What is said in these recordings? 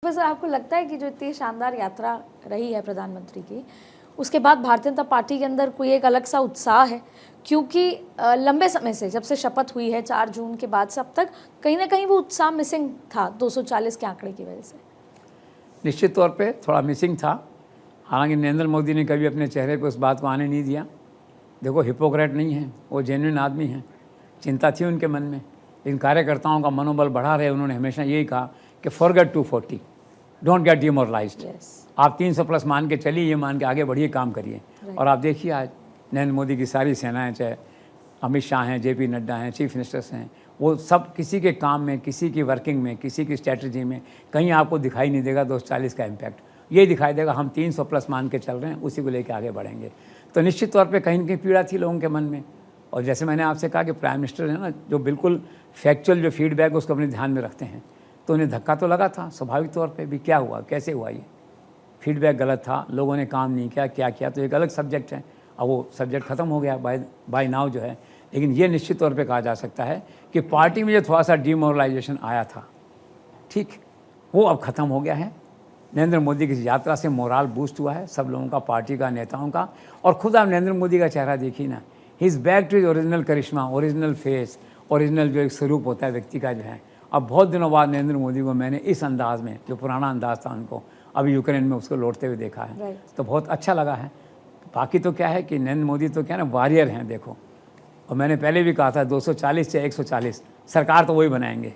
Professor, आपको लगता है कि जो इतनी शानदार यात्रा रही है प्रधानमंत्री की, उसके बाद भारतीय जनता पार्टी के अंदर कोई एक अलग सा उत्साह है? क्योंकि लंबे समय से, जब से शपथ हुई है 4 जून के बाद से अब तक, कहीं ना कहीं वो उत्साह मिसिंग था 240 के आंकड़े की वजह से। निश्चित तौर पे थोड़ा मिसिंग था। हालांकि नरेंद्र मोदी ने कभी अपने चेहरे पे उस बात को आने नहीं दिया। देखो, हिपोक्रेट नहीं है, वो जेन्युइन आदमी हैं। चिंता थी उनके मन में, लेकिन कार्यकर्ताओं का मनोबल बढ़ा रहे। उन्होंने हमेशा यही कहा कि फॉरगेट 240, डोंट गेट डिमोरलाइज्ड। आप 300 प्लस मान के चलिए, ये मान के आगे बढ़िए, काम करिए। और आप देखिए आज नरेंद्र मोदी की सारी सेनाएं, चाहे अमित शाह हैं, JP नड्डा हैं, चीफ मिनिस्टर्स हैं, वो सब किसी के काम में, किसी की वर्किंग में, किसी की स्ट्रैटेजी में कहीं आपको दिखाई नहीं देगा 240 का इम्पैक्ट। ये दिखाई देगा हम 300 प्लस मान के चल रहे हैं, उसी को लेकर आगे बढ़ेंगे। तो निश्चित तौर पे कहीं न कहीं पीड़ा थी लोगों के मन में। और जैसे मैंने आपसे कहा कि प्राइम मिनिस्टर है ना, जो बिल्कुल फैक्चुअल जो फीडबैक उसको अपने ध्यान में रखते हैं, तो उन्हें धक्का तो लगा था स्वाभाविक तौर पे भी। क्या हुआ, कैसे हुआ, ये फीडबैक गलत था, लोगों ने काम नहीं किया, क्या किया, तो एक अलग सब्जेक्ट है। अब वो सब्जेक्ट ख़त्म हो गया बाय नाउ जो है। लेकिन ये निश्चित तौर पे कहा जा सकता है कि पार्टी में जो थोड़ा सा डिमोरलाइजेशन आया था, ठीक, वो अब ख़त्म हो गया है। नरेंद्र मोदी की यात्रा से मोराल बूस्ट हुआ है सब लोगों का, पार्टी का, नेताओं का। और खुद आप नरेंद्र मोदी का चेहरा देखिए ना, he is back to his original charisma, original face, original जो एक स्वरूप होता है व्यक्ति का जो है। अब बहुत दिनों बाद नरेंद्र मोदी को मैंने इस अंदाज़ में, जो पुराना अंदाज़ था उनको, अभी यूक्रेन में उसको लौटते हुए देखा है, तो बहुत अच्छा लगा है। बाकी तो क्या है कि नरेंद्र मोदी तो क्या ना, वॉरियर हैं देखो। और मैंने पहले भी कहा था 240 से 140 सरकार तो वही बनाएंगे,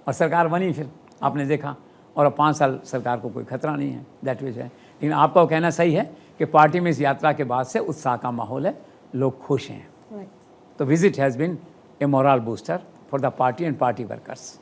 और सरकार बनी फिर, आपने देखा। और अब 5 साल सरकार को कोई खतरा नहीं है, दैट विच है। लेकिन आपका कहना सही है कि पार्टी में इस यात्रा के बाद से उत्साह का माहौल है, लोग खुश हैं। तो visit has been a moral booster for the party and party workers.